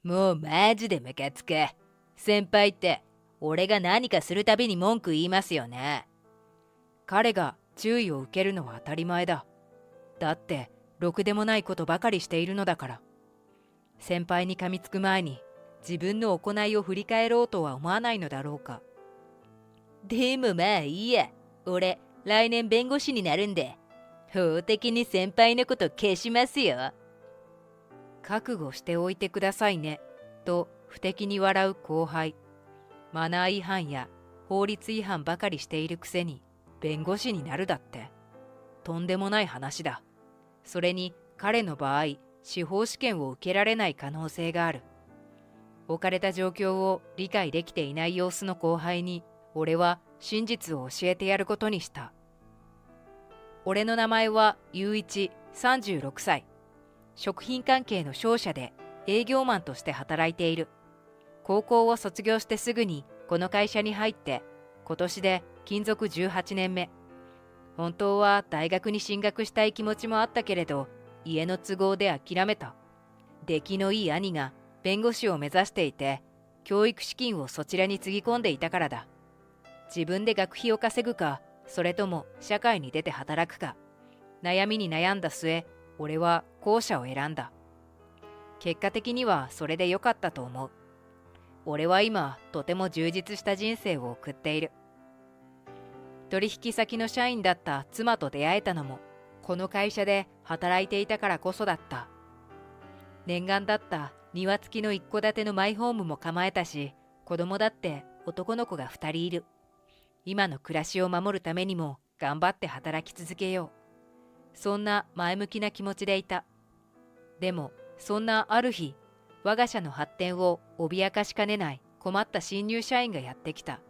もうマジでムカつく。先輩って俺が何かするたびに文句言いますよね。彼が注意を受けるのは当たり前だ。だってろくでもないことばかりしているのだから。先輩に噛みつく前に自分の行いを振り返ろうとは思わないのだろうか。でもまあいいや。俺来年弁護士になるんで法的に先輩のこと消しますよ。覚悟しておいてくださいね、と不敵に笑う後輩。マナー違反や法律違反ばかりしているくせに弁護士になるだって。とんでもない話だ。それに彼の場合、司法試験を受けられない可能性がある。置かれた状況を理解できていない様子の後輩に、俺は真実を教えてやることにした。俺の名前は雄一、36歳。食品関係の商社で営業マンとして働いている。高校を卒業してすぐにこの会社に入って、今年で勤続18年目。本当は大学に進学したい気持ちもあったけれど、家の都合で諦めた。出来のいい兄が弁護士を目指していて、教育資金をそちらにつぎ込んでいたからだ。自分で学費を稼ぐか、それとも社会に出て働くか、悩みに悩んだ末、俺は後者を選んだ。結果的にはそれで良かったと思う。俺は今、とても充実した人生を送っている。取引先の社員だった妻と出会えたのも、この会社で働いていたからこそだった。念願だった庭付きの一戸建てのマイホームも構えたし、子供だって男の子が2人いる。今の暮らしを守るためにも頑張って働き続けよう。そんな前向きな気持ちでいた。でも、そんなある日、我が社の発展を脅かしかねない困った新入社員がやってきた。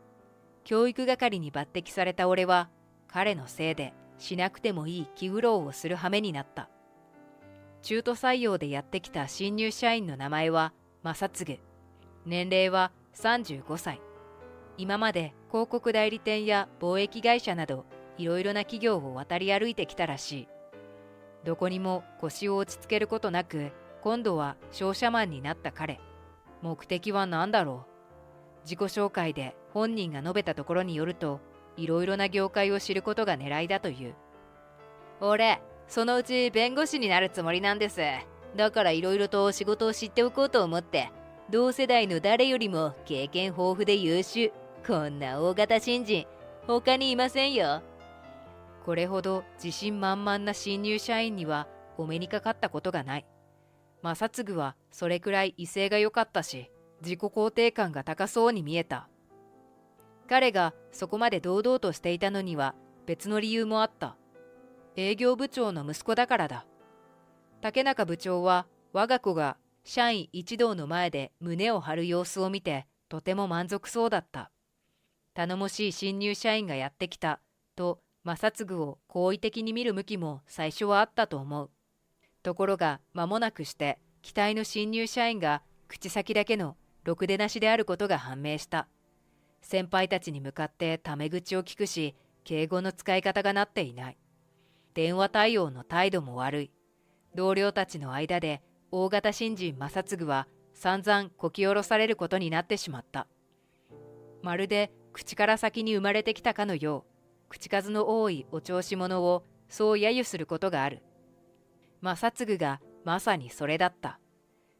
教育係に抜擢された俺は、彼のせいでしなくてもいい気苦労をする羽目になった。中途採用でやってきた新入社員の名前は正嗣。年齢は35歳。今まで広告代理店や貿易会社などいろいろな企業を渡り歩いてきたらしい。どこにも腰を落ち着けることなく、今度は商社マンになった彼。目的は何だろう。自己紹介で本人が述べたところによると、いろいろな業界を知ることが狙いだという。俺、そのうち弁護士になるつもりなんです。だからいろいろと仕事を知っておこうと思って、同世代の誰よりも経験豊富で優秀。こんな大型新人、他にいませんよ。これほど自信満々な新入社員にはお目にかかったことがない。正嗣はそれくらい威勢が良かったし、自己肯定感が高そうに見えた。彼がそこまで堂々としていたのには別の理由もあった。営業部長の息子だからだ。竹中部長は我が子が社員一同の前で胸を張る様子を見てとても満足そうだった。頼もしい新入社員がやってきたと正嗣を好意的に見る向きも最初はあったと思う。ところが間もなくして期待の新入社員が口先だけのろくでなしであることが判明した。先輩たちに向かってタメ口を聞くし、敬語の使い方がなっていない。電話対応の態度も悪い。同僚たちの間で大型新人正嗣は散々こき下ろされることになってしまった。まるで口から先に生まれてきたかのよう、口数の多いお調子者をそう揶揄することがある。正嗣がまさにそれだった。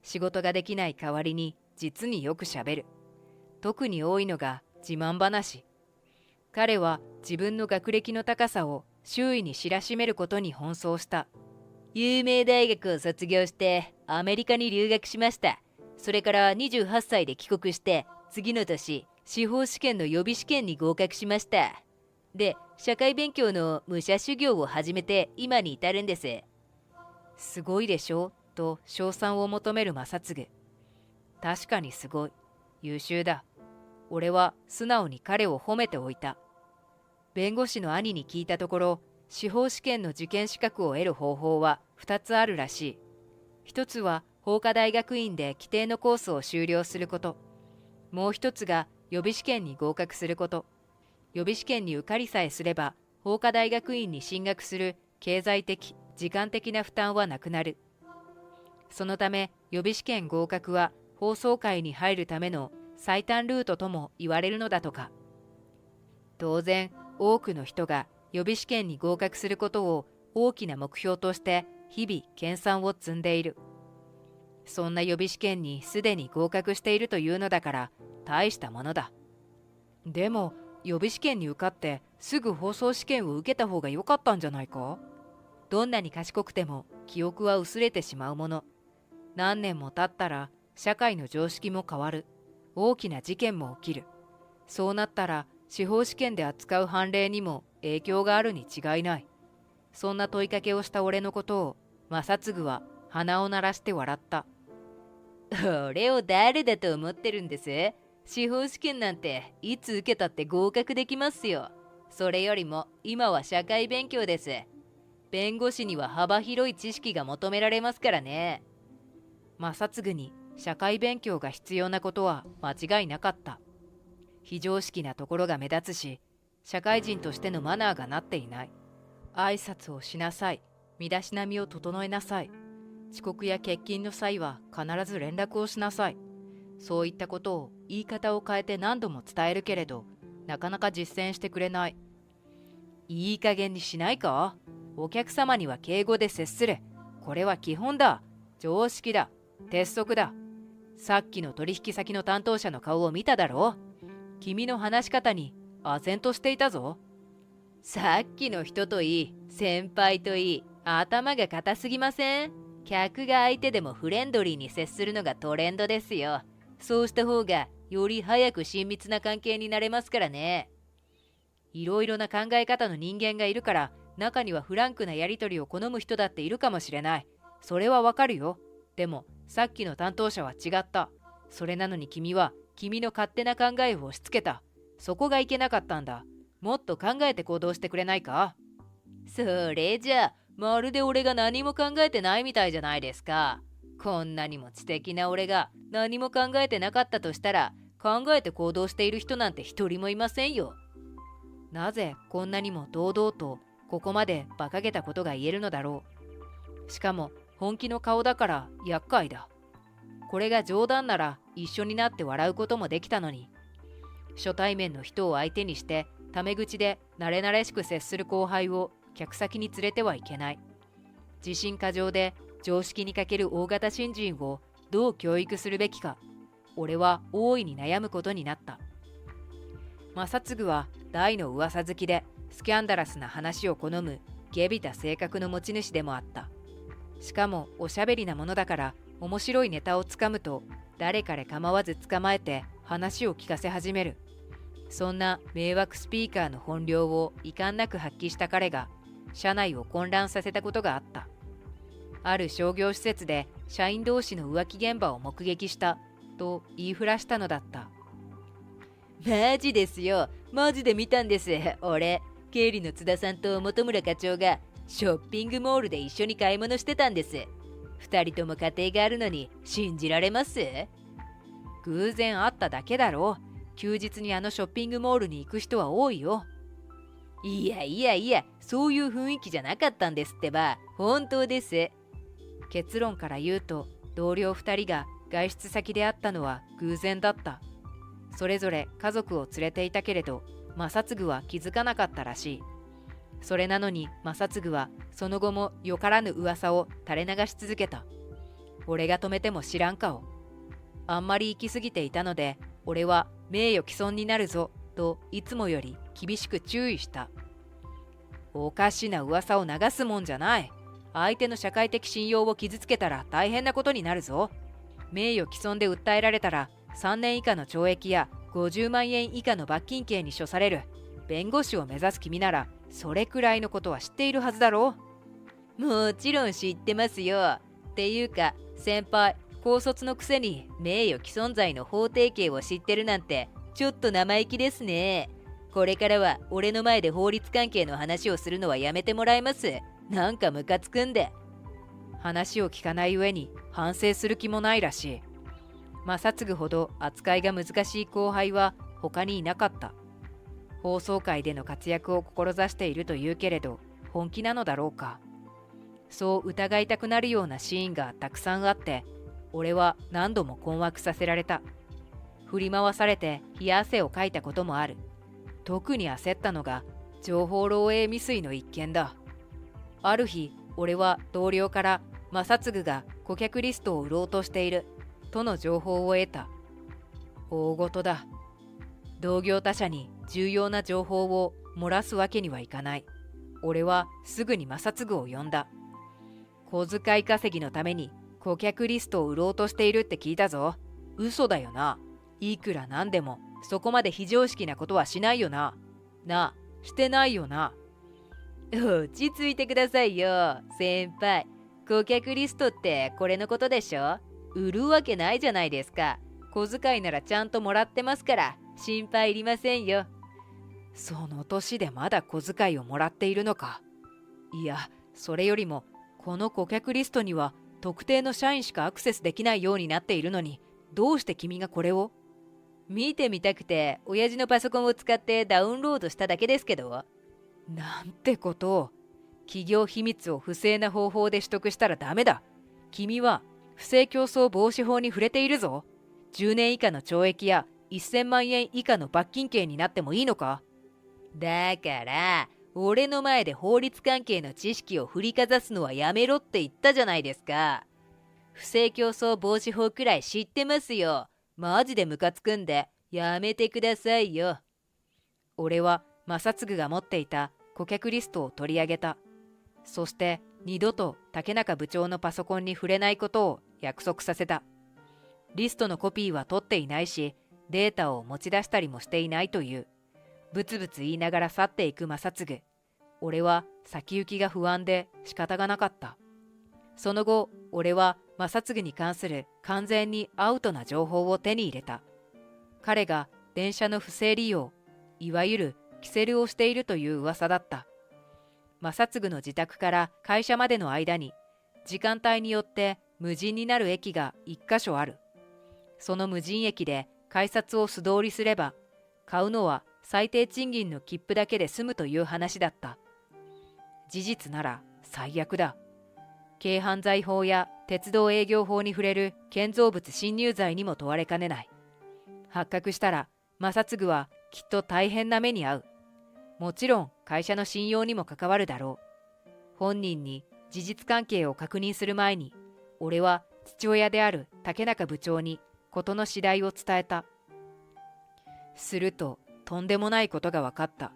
仕事ができない代わりに実によくしゃべる。特に多いのが自慢話。彼は自分の学歴の高さを周囲に知らしめることに奔走した。有名大学を卒業してアメリカに留学しました。それから28歳で帰国して次の年司法試験の予備試験に合格しました。で、社会勉強の武者修行を始めて今に至るんです。すごいでしょと称賛を求める正嗣。確かにすごい。優秀だ。俺は素直に彼を褒めておいた。弁護士の兄に聞いたところ、司法試験の受験資格を得る方法は2つあるらしい。1つは法科大学院で規定のコースを修了すること。もう1つが予備試験に合格すること。予備試験に受かりさえすれば、法科大学院に進学する経済的、時間的な負担はなくなる。そのため、予備試験合格は放送界に入るための最短ルートとも言われるのだとか。当然、多くの人が予備試験に合格することを大きな目標として日々研鑽を積んでいる。そんな予備試験にすでに合格しているというのだから大したものだ。でも予備試験に受かってすぐ放送試験を受けた方が良かったんじゃないか？どんなに賢くても記憶は薄れてしまうもの。何年も経ったら社会の常識も変わる。大きな事件も起きる。そうなったら司法試験で扱う判例にも影響があるに違いない。そんな問いかけをした俺のことを正次は鼻を鳴らして笑った。俺を誰だと思ってるんです？司法試験なんていつ受けたって合格できますよ。それよりも今は社会勉強です。弁護士には幅広い知識が求められますからね。正次に社会勉強が必要なことは間違いなかった。非常識なところが目立つし、社会人としてのマナーがなっていない。挨拶をしなさい。身だしなみを整えなさい。遅刻や欠勤の際は必ず連絡をしなさい。そういったことを言い方を変えて何度も伝えるけれど、なかなか実践してくれない。いい加減にしないか？お客様には敬語で接する。これは基本だ。常識だ。鉄則だ。さっきの取引先の担当者の顔を見ただろう？君の話し方に唖然としていたぞ。さっきの人といい、先輩といい、頭が固すぎません？客が相手でもフレンドリーに接するのがトレンドですよ。そうした方がより早く親密な関係になれますからね。いろいろな考え方の人間がいるから、中にはフランクなやり取りを好む人だっているかもしれない。それはわかるよ。でもさっきの担当者は違った。それなのに君は君の勝手な考えを押し付けた。そこがいけなかったんだ。もっと考えて行動してくれないか？それじゃあまるで俺が何も考えてないみたいじゃないですか。こんなにも知的な俺が何も考えてなかったとしたら、考えて行動している人なんて一人もいませんよ。なぜこんなにも堂々とここまで馬鹿げたことが言えるのだろう。しかも本気の顔だから厄介だ。これが冗談なら一緒になって笑うこともできたのに。初対面の人を相手にしてタメ口で慣れ慣れしく接する後輩を客先に連れてはいけない。自信過剰で常識に欠ける大型新人をどう教育するべきか、俺は大いに悩むことになった。正次は大の噂好きでスキャンダラスな話を好む下びた性格の持ち主でもあった。しかもおしゃべりなものだから、面白いネタをつかむと誰彼構わず捕まえて話を聞かせ始める。そんな迷惑スピーカーの本領を遺憾なく発揮した彼が社内を混乱させたことがあった。ある商業施設で社員同士の浮気現場を目撃したと言いふらしたのだった。マジですよ。マジで見たんです。俺、経理の津田さんと本村課長がショッピングモールで一緒に買い物してたんです。二人とも家庭があるのに信じられます？偶然会っただけだろう。休日にあのショッピングモールに行く人は多いよ。いやいやいや、そういう雰囲気じゃなかったんですってば。本当です。結論から言うと、同僚2人が外出先で会ったのは偶然だった。それぞれ家族を連れていたけれど、正次は気づかなかったらしい。それなのに正次はその後もよからぬ噂を垂れ流し続けた。俺が止めても知らん顔。あんまり行き過ぎていたので、俺は名誉毀損になるぞといつもより厳しく注意した。おかしな噂を流すもんじゃない。相手の社会的信用を傷つけたら大変なことになるぞ。名誉毀損で訴えられたら3年以下の懲役や50万円以下の罰金刑に処される。弁護士を目指す君ならそれくらいのことは知っているはずだろう。もちろん知ってますよ。っていうか先輩、高卒のくせに名誉毀損罪の法定刑を知ってるなんてちょっと生意気ですね。これからは俺の前で法律関係の話をするのはやめてもらえます？なんかムカつくんで。話を聞かない上に反省する気もないらしい。正次ほど扱いが難しい後輩は他にいなかった。放送界での活躍を志しているというけれど、本気なのだろうか。そう疑いたくなるようなシーンがたくさんあって、俺は何度も困惑させられた。振り回されて冷や汗をかいたこともある。特に焦ったのが情報漏洩未遂の一件だ。ある日、俺は同僚から正嗣が顧客リストを売ろうとしているとの情報を得た。大事だ。同業他社に重要な情報を漏らすわけにはいかない。俺はすぐに正嗣を呼んだ。小遣い稼ぎのために顧客リストを売ろうとしているって聞いたぞ。嘘だよな。いくらなんでもそこまで非常識なことはしないよな。なあ、してないよな。落ち着いてくださいよ、先輩。顧客リストってこれのことでしょ。売るわけないじゃないですか。小遣いならちゃんともらってますから心配いりませんよ。その年でまだ小遣いをもらっているのか。いや、それよりもこの顧客リストには特定の社員しかアクセスできないようになっているのに、どうして君がこれを？見てみたくて親父のパソコンを使ってダウンロードしただけですけど。なんてことを。企業秘密を不正な方法で取得したらダメだ。君は不正競争防止法に触れているぞ。10年以下の懲役や1000万円以下の罰金刑になってもいいのか。だから俺の前で法律関係の知識を振りかざすのはやめろって言ったじゃないですか。不正競争防止法くらい知ってますよ。マジでムカつくんでやめてくださいよ。俺は正嗣が持っていた顧客リストを取り上げた。そして二度と竹中部長のパソコンに触れないことを約束させた。リストのコピーは取っていないし、データを持ち出したりもしていないという。ブツブツ言いながら去っていく正嗣。俺は先行きが不安で仕方がなかった。その後、俺は正嗣に関する完全にアウトな情報を手に入れた。彼が電車の不正利用、いわゆるキセルをしているという噂だった。正嗣の自宅から会社までの間に時間帯によって無人になる駅が1箇所ある。その無人駅で改札を素通りすれば、買うのは最低賃金の切符だけで済むという話だった。事実なら最悪だ。軽犯罪法や鉄道営業法に触れる建造物侵入罪にも問われかねない。発覚したら正嗣はきっと大変な目に遭う。もちろん会社の信用にも関わるだろう。本人に事実関係を確認する前に、俺は父親である竹中部長に事の次第を伝えた。するととんでもないことが分かった。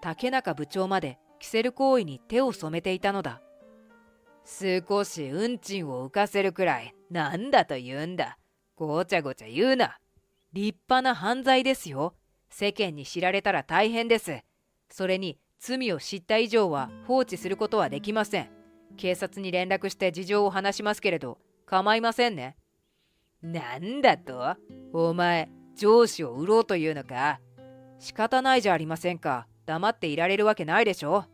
竹中部長までキセル行為に手を染めていたのだ。少し運賃を浮かせるくらいなんだと言うんだ。ごちゃごちゃ言うな。立派な犯罪ですよ。世間に知られたら大変です。それに罪を知った以上は放置することはできません。警察に連絡して事情を話しますけれど構いませんね。なんだと？お前上司を売ろうというのか。仕方ないじゃありませんか。黙っていられるわけないでしょ。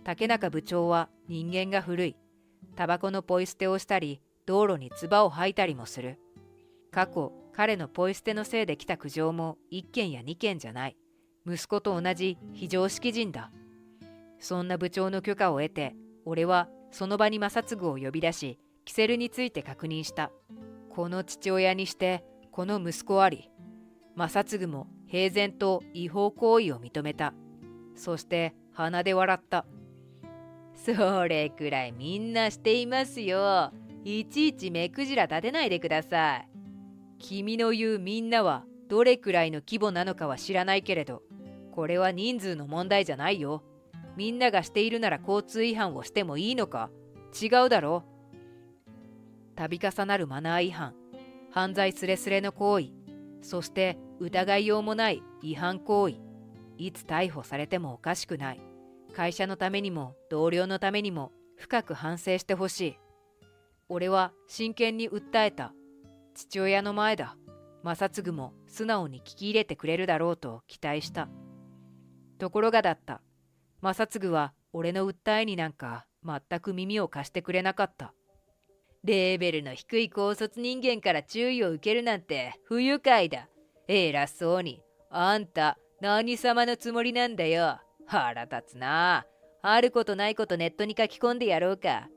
竹中部長は人間が古い。タバコのポイ捨てをしたり道路に唾を吐いたりもする。過去彼のポイ捨てのせいで来た苦情も1件や2件じゃない。息子と同じ非常識人だ。そんな部長の許可を得て、俺はその場に正嗣を呼び出し、キセルについて確認した。この父親にしてこの息子あり。正嗣も平然と違法行為を認めた。そして鼻で笑った。それくらいみんなしていますよ。いちいち目くじら立てないでください。君の言うみんなはどれくらいの規模なのかは知らないけれど、これは人数の問題じゃないよ。みんながしているなら交通違反をしてもいいのか。違うだろ。度重なるマナー違反、犯罪すれすれの行為、そして疑いようもない違反行為。いつ逮捕されてもおかしくない。会社のためにも同僚のためにも深く反省してほしい。俺は真剣に訴えた。父親の前だ。正嗣も素直に聞き入れてくれるだろうと期待した。ところがだった。正嗣は俺の訴えになんか全く耳を貸してくれなかった。レーベルの低い高卒人間から注意を受けるなんて不愉快だ。偉そうに。あんた何様のつもりなんだよ。腹立つな。あることないことネットに書き込んでやろうか。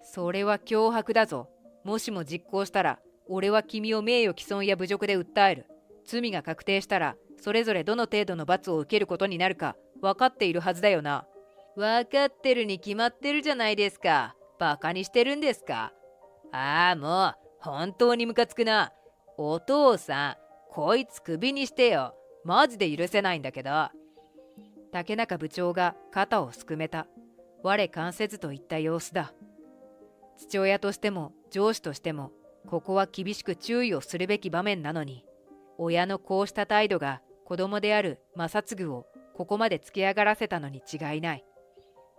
それは脅迫だぞ。もしも実行したら、俺は君を名誉毀損や侮辱で訴える。罪が確定したら、それぞれどの程度の罰を受けることになるか分かっているはずだよな。分かってるに決まってるじゃないですか。バカにしてるんですか。ああ、もう本当にムカつくな。お父さん、こいつクビにしてよ。マジで許せないんだけど。竹中部長が肩をすくめた。我関せずといった様子だ。父親としても上司としても、ここは厳しく注意をするべき場面なのに、親のこうした態度が子供である正嗣をここまで突き上がらせたのに違いない。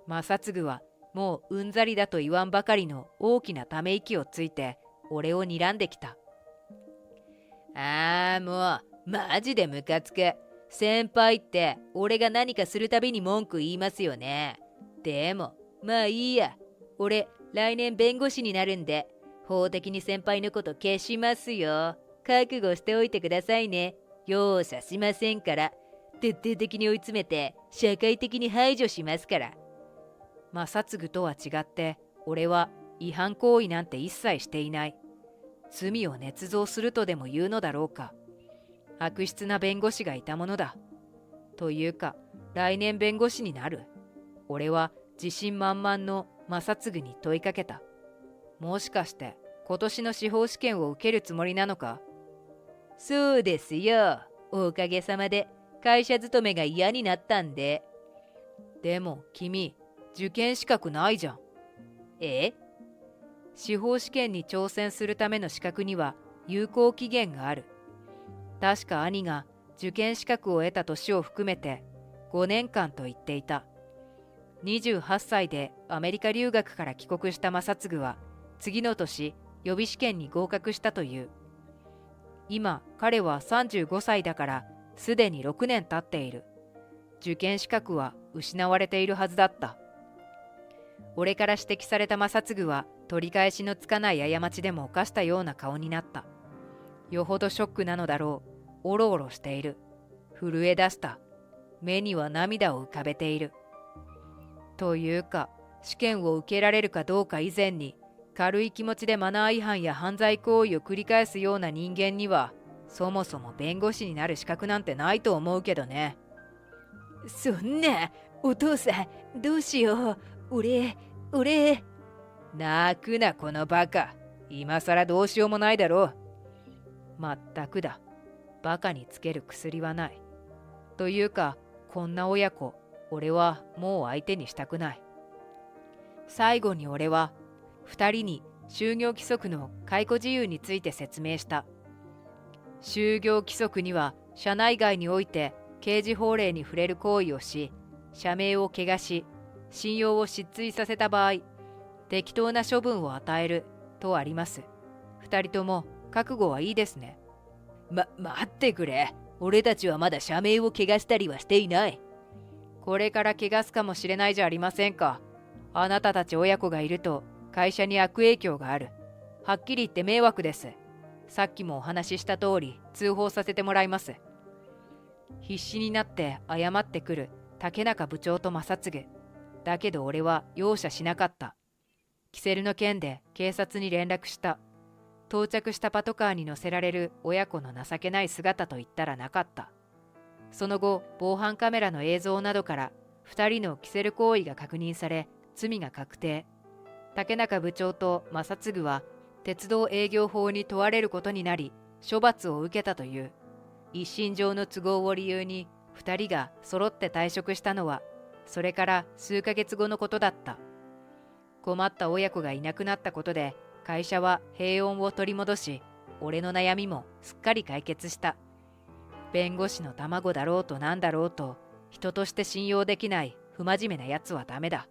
正嗣はもううんざりだと言わんばかりの大きなため息をついて俺を睨んできた。ああ、もうマジでムカつく。先輩って俺が何かするたびに文句言いますよね。でもまあいいや。俺来年弁護士になるんで、法的に先輩のこと消しますよ。覚悟しておいてくださいね。容赦しませんから。徹底的に追い詰めて社会的に排除しますから。正嗣とは違って、俺は違反行為なんて一切していない。罪を捏造するとでも言うのだろうか。悪質な弁護士がいたものだ。というか、来年弁護士になる。俺は自信満々の正嗣に問いかけた。もしかして今年の司法試験を受けるつもりなのか。そうですよ。おかげさまで会社勤めが嫌になったんで。でも君、受験資格ないじゃん。司法試験に挑戦するための資格には有効期限がある。確か兄が受験資格を得た年を含めて5年間と言っていた。28歳でアメリカ留学から帰国した正嗣は次の年予備試験に合格したという。今彼は35歳だからすでに6年経っている。受験資格は失われているはずだった。俺から指摘された正嗣は取り返しのつかない過ちでも犯したような顔になった。よほどショックなのだろう。おろおろしている。震え出した。目には涙を浮かべている。というか、試験を受けられるかどうか以前に、軽い気持ちでマナー違反や犯罪行為を繰り返すような人間には、そもそも弁護士になる資格なんてないと思うけどね。そんな、お父さん、どうしよう。俺。泣くな、このバカ。今さらどうしようもないだろう。まったくだ。バカにつける薬はない。というか、こんな親子、俺はもう相手にしたくない。最後に俺は、2人に就業規則の解雇自由について説明した。就業規則には、社内外において刑事法令に触れる行為をし、社名を汚し、信用を失墜させた場合、適当な処分を与えるとあります。2人とも覚悟はいいですね。待ってくれ。俺たちはまだ社名を汚したりはしていない。これから汚すかもしれないじゃありませんか。あなたたち親子がいると会社に悪影響がある。はっきり言って迷惑です。さっきもお話しした通り通報させてもらいます。必死になって謝ってくる竹中部長と正嗣。だけど俺は容赦しなかった。キセルの件で警察に連絡した。到着したパトカーに乗せられる親子の情けない姿と言ったらなかった。その後、防犯カメラの映像などから2人のキセル行為が確認され、罪が確定。竹中部長と正嗣は鉄道営業法に問われることになり、処罰を受けたという。一身上の都合を理由に2人が揃って退職したのは、それから数ヶ月後のことだった。困った親子がいなくなったことで、会社は平穏を取り戻し、俺の悩みもすっかり解決した。弁護士の卵だろうとなんだろうと、人として信用できない不真面目なやつはダメだ。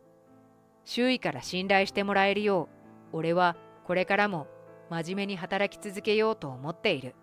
周囲から信頼してもらえるよう、俺はこれからも真面目に働き続けようと思っている。